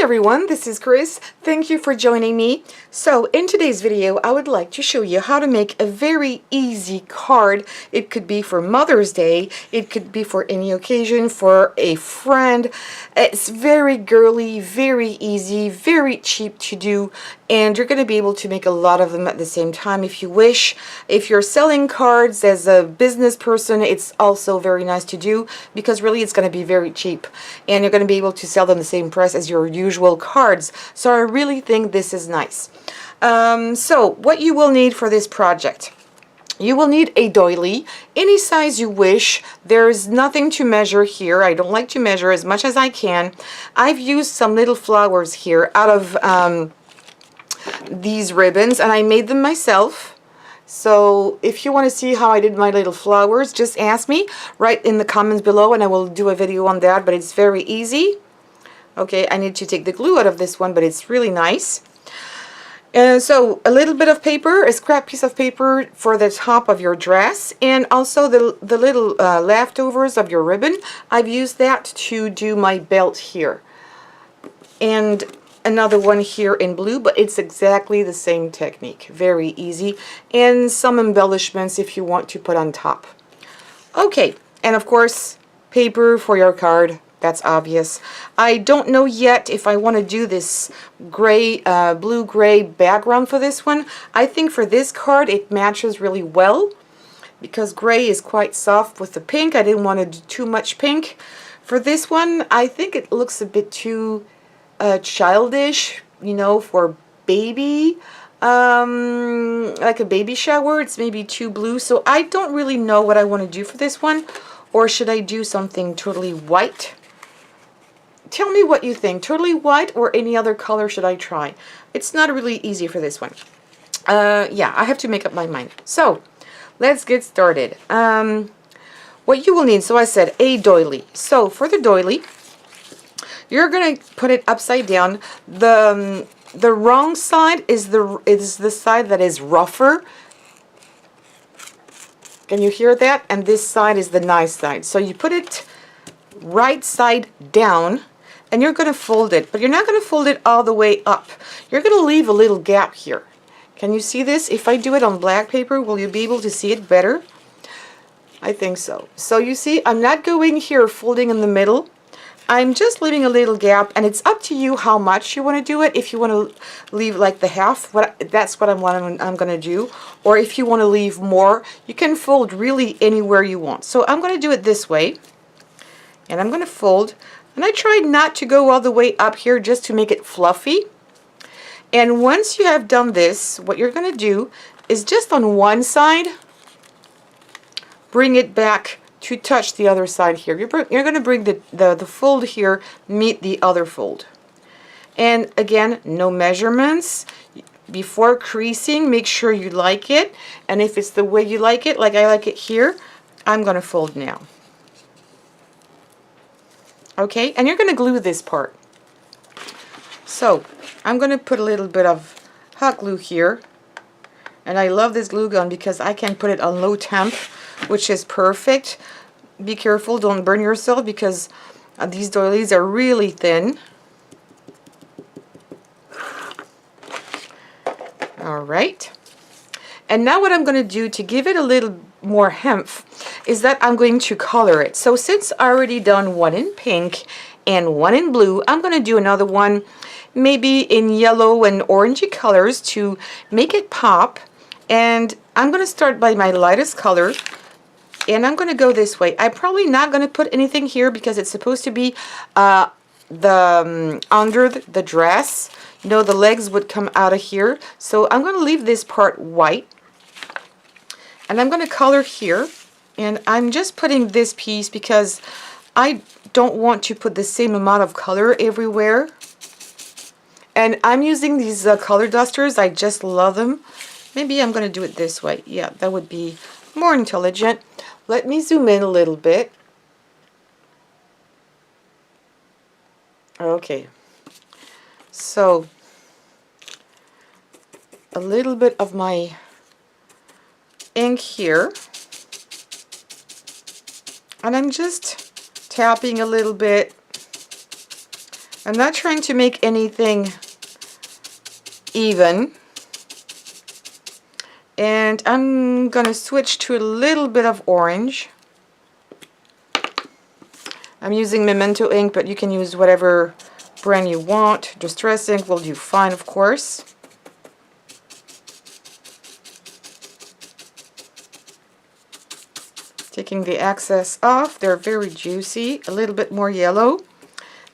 everyone, this is Chris. Thank you for joining me. So in today's video, I would like to show you how to make a very easy card. It could be for Mother's Day, it could be for any occasion, for a friend. It's very girly, very easy, very cheap to do, and you're going to be able to make a lot of them at the same time if you wish. If you're selling cards as a business person, it's also very nice to do because really it's going to be very cheap and you're going to be able to sell them the same price as your usual cards. So I really think this is nice. So what you will need for this project: you will need a doily, any size you wish. There's nothing to measure here. I don't like to measure as much as I can. I've used some little flowers here out of these ribbons, and I made them myself. So if you want to see how I did my little flowers, just ask me right in the comments below and I will do a video on that, but it's very easy. Okay, I need to take the glue out of this one, but it's really nice. So a little bit of paper, a scrap piece of paper for the top of your dress, and also the little leftovers of your ribbon. I've used that to do my belt here. And another one here in blue, but it's exactly the same technique. Very easy. And some embellishments if you want to put on top. Okay, and of course, paper for your card. That's obvious. I don't know yet if I want to do this gray, blue-gray background for this one. I think for this card it matches really well because gray is quite soft with the pink. I didn't want to do too much pink. For this one, I think it looks a bit too childish, you know, for baby, like a baby shower. It's maybe too blue, so I don't really know what I want to do for this one. Or should I do something totally white? Tell me what you think. Totally white or any other color should I try? It's not really easy for this one. Yeah, I have to make up my mind. So let's get started. What you will need, so I said a doily. So for the doily, you're going to put it upside down. The wrong side is the side that is rougher. Can you hear that? And this side is the nice side. So you put it right side down and you're going to fold it, but you're not going to fold it all the way up. You're going to leave a little gap here. Can you see this? If I do it on black paper, will you be able to see it better? I think so. So you see, I'm not going here folding in the middle. I'm just leaving a little gap, and it's up to you how much you want to do it. If you want to leave like the half, that's what I'm going to do. Or if you want to leave more, you can fold really anywhere you want. So I'm going to do it this way, and I'm going to fold. And I tried not to go all the way up here just to make it fluffy. And once you have done this, what you're going to do is just on one side, bring it back to touch the other side here. You're going to bring the fold here meet the other fold. And again, no measurements. Before creasing, make sure you like it. And if it's the way you like it, like I like it here, I'm going to fold now. Okay, and you're going to glue this part. So I'm going to put a little bit of hot glue here. And I love this glue gun because I can put it on low temp, which is perfect. Be careful, don't burn yourself because these doilies are really thin. Alright. And now what I'm going to do to give it a little more heft is that I'm going to color it. So since I already done one in pink and one in blue, I'm going to do another one maybe in yellow and orangey colors to make it pop. And I'm going to start by my lightest color, and I'm going to go this way. I'm probably not going to put anything here because it's supposed to be under the dress. You know, the legs would come out of here. So I'm going to leave this part white. And I'm going to color here. And I'm just putting this piece because I don't want to put the same amount of color everywhere. And I'm using these color dusters. I just love them. Maybe I'm going to do it this way. Yeah, that would be more intelligent. Let me zoom in a little bit. Okay. So, a little bit of my ink here. And I'm just tapping a little bit I'm not trying to make anything even. And I'm going to switch to a little bit of orange. I'm using Memento ink, but you can use whatever brand you want. Distress ink will do fine, of course. Taking the excess off. They're very juicy. A little bit more yellow.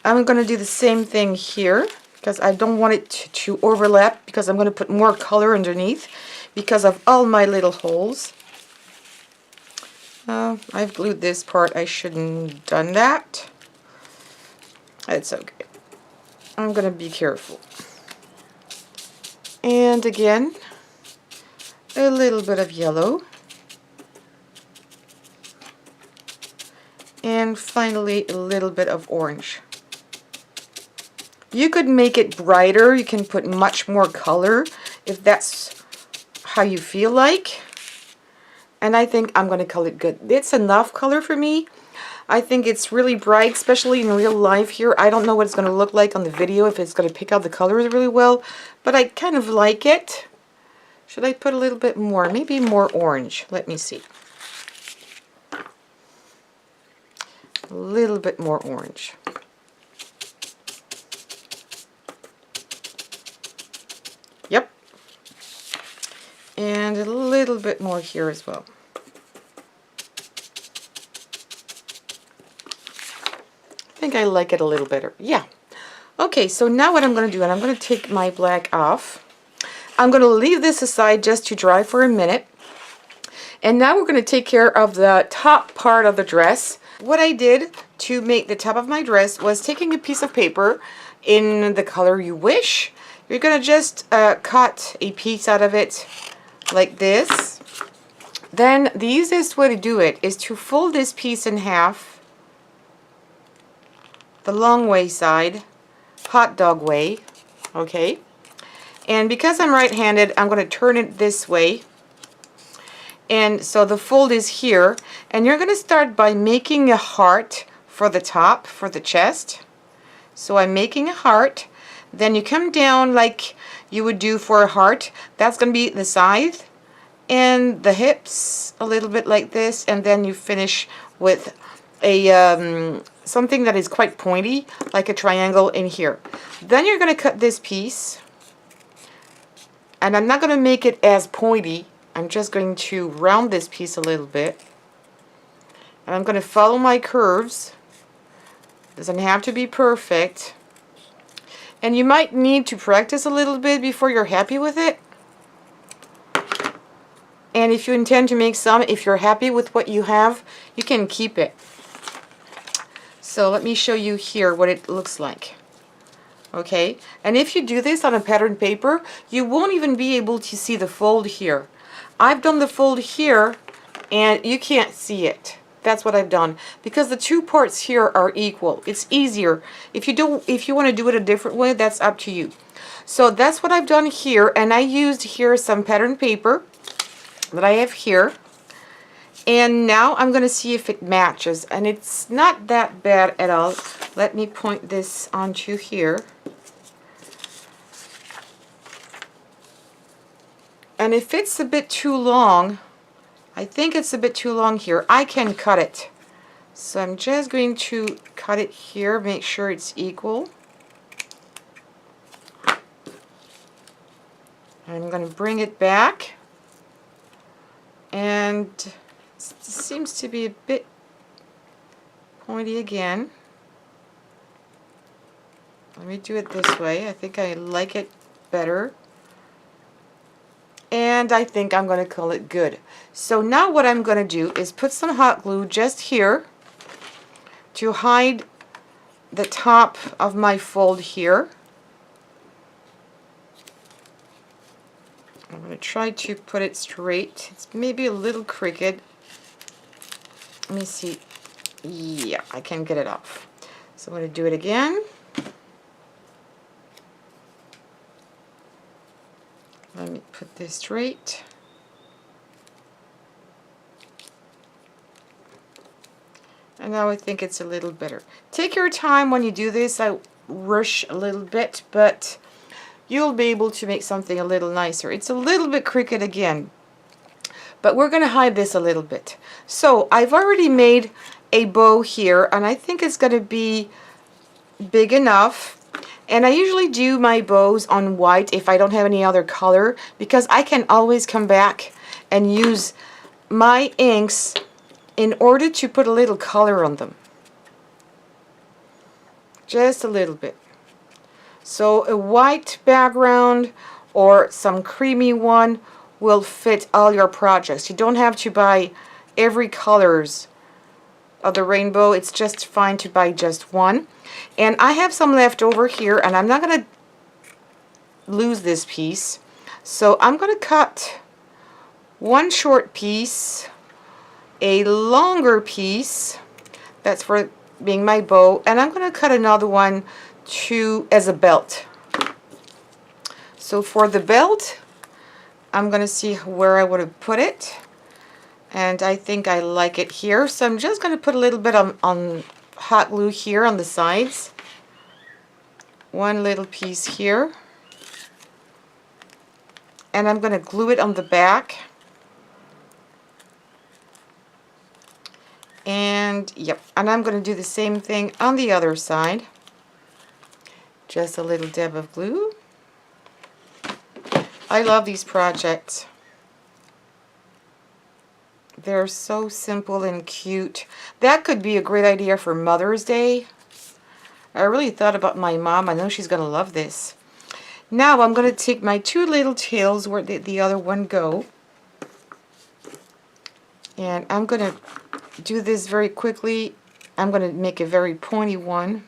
I'm going to do the same thing here because I don't want it to overlap, because I'm going to put more color underneath because of all my little holes. I've glued this part. I shouldn't have done that. It's okay. I'm going to be careful. And again, a little bit of yellow. And finally, a little bit of orange. You could make it brighter. You can put much more color if that's how you feel like. And I think I'm going to color it good. It's enough color for me. I think it's really bright, especially in real life here. I don't know what it's going to look like on the video, if it's going to pick out the colors really well, but I kind of like it. Should I put a little bit more? Maybe more orange. Let me see. A little bit more orange. Yep. And a little bit more here as well. I think I like it a little better. Yeah. Okay, so now what I'm going to do, and I'm going to take my black off. I'm going to leave this aside just to dry for a minute. And now we're going to take care of the top part of the dress. What I did to make the top of my dress was taking a piece of paper in the color you wish. You're going to just cut a piece out of it like this. Then the easiest way to do it is to fold this piece in half, the long way side, hot dog way, okay? And because I'm right-handed, I'm going to turn it this way. And so the fold is here, and you're going to start by making a heart for the top, for the chest. So I'm making a heart. Then you come down like you would do for a heart. That's going to be the side and the hips, a little bit like this, and then you finish with a something that is quite pointy, like a triangle in here. Then you're going to cut this piece, and I'm not going to make it as pointy. I'm just going to round this piece a little bit, and I'm going to follow my curves. Doesn't have to be perfect, and you might need to practice a little bit before you're happy with it. And if you intend to make some, if you're happy with what you have, you can keep it. So let me show you here what it looks like. Okay, and if you do this on a pattern paper, you won't even be able to see the fold here. I've done the fold here, and you can't see it. That's what I've done, because the two parts here are equal. It's easier. If you want to do it a different way, that's up to you. So that's what I've done here, and I used here some pattern paper that I have here. And now I'm going to see if it matches, and it's not that bad at all. Let me point this onto here. And if it's a bit too long, I think it's a bit too long here, I can cut it. So I'm just going to cut it here, make sure it's equal. I'm going to bring it back, and it seems to be a bit pointy again. Let me do it this way. I think I like it better. And I think I'm going to call it good. So now what I'm going to do is put some hot glue just here to hide the top of my fold here. I'm going to try to put it straight. It's maybe a little crooked. Let me see. Yeah, I can get it off. So I'm going to do it again. Let me put this straight. And now I think it's a little better. Take your time when you do this. rush a little bit, but you'll be able to make something a little nicer. It's a little bit crooked again, but we're going to hide this a little bit. So I've already made a bow here, and I think it's going to be big enough. And I usually do my bows on white if I don't have any other color, because I can always come back and use my inks in order to put a little color on them. Just a little bit. So a white background or some creamy one will fit all your projects. You don't have to buy every colors of the rainbow. It's just fine to buy just one. And I have some left over here, and I'm not going to lose this piece. So I'm going to cut one short piece, a longer piece, that's for being my bow, and I'm going to cut another one as a belt. So for the belt, I'm going to see where I would have put it, and I think I like it here, so I'm just going to put a little bit on hot glue here on the sides, one little piece here, and I'm going to glue it on the back. And yep, and I'm going to do the same thing on the other side. Just a little dab of glue. I love these projects. They're so simple and cute. That could be a great idea for Mother's Day. I really thought about my mom. I know she's going to love this. Now I'm going to take my two little tails, where did the other one go? And I'm going to do this very quickly. I'm going to make a very pointy one.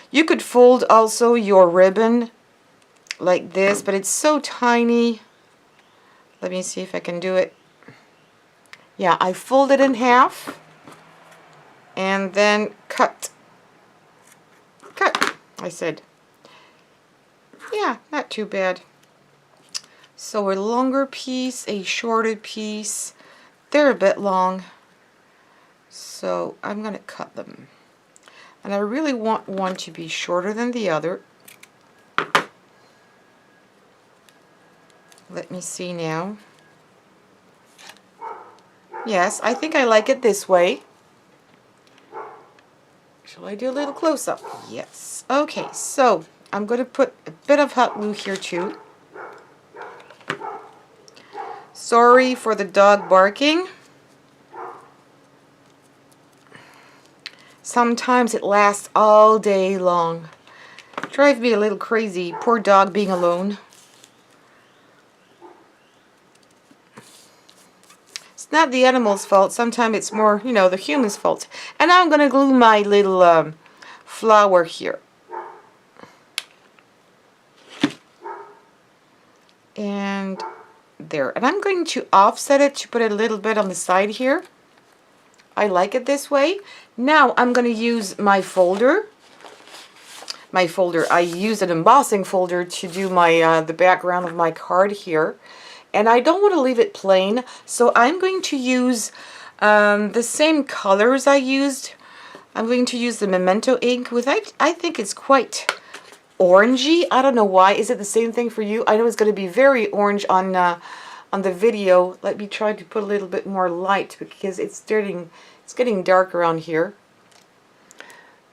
You could fold also your ribbon like this, but it's so tiny. Let me see if I can do it. Yeah, I fold it in half and then cut. Cut, I said. Yeah, not too bad. So a longer piece, a shorter piece. They're a bit long, so I'm going to cut them. And I really want one to be shorter than the other. Let me see now. Yes, I think I like it this way. Shall I do a little close-up? Yes. Okay, so I'm going to put a bit of hot glue here too. Sorry for the dog barking. Sometimes it lasts all day long. Drives me a little crazy. Poor dog being alone. It's not the animal's fault. Sometimes it's more, you know, the human's fault. And now I'm going to glue my little flower here. And there. And I'm going to offset it to put it a little bit on the side here. I like it this way. Now I'm going to use my folder. I use an embossing folder to do my the background of my card here. And I don't want to leave it plain, so I'm going to use the same colors I used. I'm going to use the Memento ink, with I think it's quite orangey. I don't know why. Is it the same thing for you? I know it's going to be very orange on the video. Let me try to put a little bit more light, because it's getting dark around here.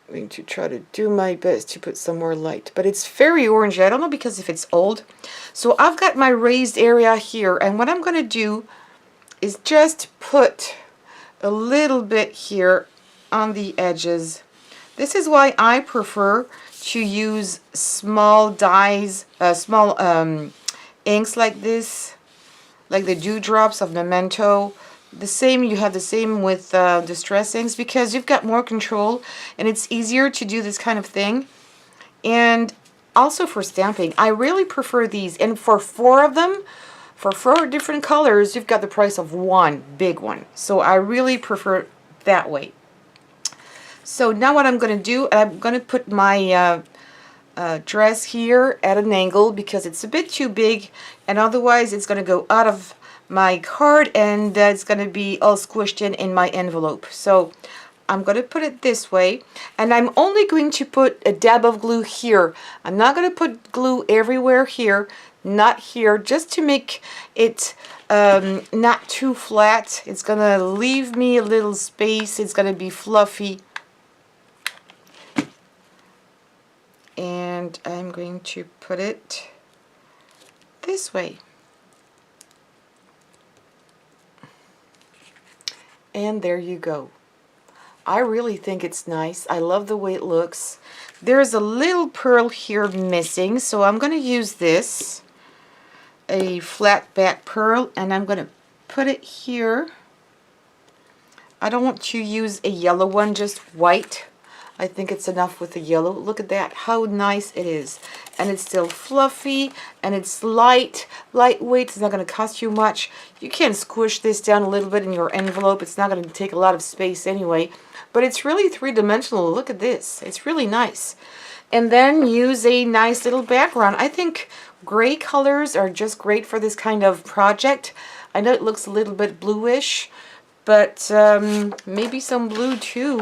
I'm going to try to do my best to put some more light, but it's very orangey. I don't know because if it's old. So I've got my raised area here, and what I'm going to do is just put a little bit here on the edges. This is why I prefer to use small dies, small inks like this, like the dewdrops of Memento. The same, you have the same with distress inks, because you've got more control and it's easier to do this kind of thing. And also for stamping, I really prefer these. And for 4 of them, for 4 different colors, you've got the price of one big one. So I really prefer that way. So now what I'm going to do, I'm going to put my dress here at an angle, because it's a bit too big, and otherwise it's going to go out of my card and it's going to be all squished in my envelope. So I'm going to put it this way, and I'm only going to put a dab of glue here. I'm not going to put glue everywhere here, not here, just to make it not too flat. It's going to leave me a little space. It's going to be fluffy. And I'm going to put it this way. And there you go. I really think it's nice. I love the way it looks. There's a little pearl here missing, so I'm going to use this, a flat back pearl, and I'm going to put it here. I don't want to use a yellow one, just white. I think it's enough with the yellow. Look at that, how nice it is. And it's still fluffy, and it's lightweight. It's not going to cost you much. You can squish this down a little bit in your envelope. It's not going to take a lot of space anyway. But it's really three-dimensional. Look at this. It's really nice. And then use a nice little background. I think gray colors are just great for this kind of project. I know it looks a little bit bluish, but maybe some blue too.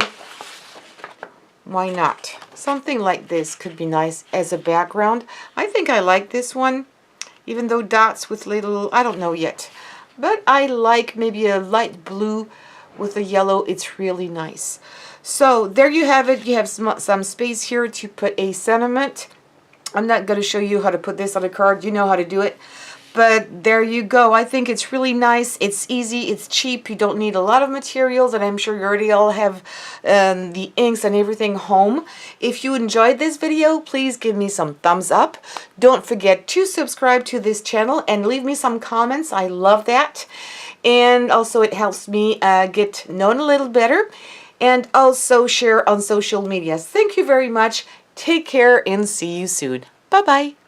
Why not? Something like this could be nice as a background. I think I like this one, even though dots with little, I don't know yet. But I like maybe a light blue with a yellow. It's really nice. So there you have it. You have some space here to put a sentiment. I'm not going to show you how to put this on a card. You know how to do it. But there you go. I think it's really nice. It's easy. It's cheap. You don't need a lot of materials, and I'm sure you already all have the inks and everything home. If you enjoyed this video, please give me some thumbs up. Don't forget to subscribe to this channel and leave me some comments. I love that. And also it helps me get known a little better. And also share on social media. Thank you very much. Take care and see you soon. Bye-bye.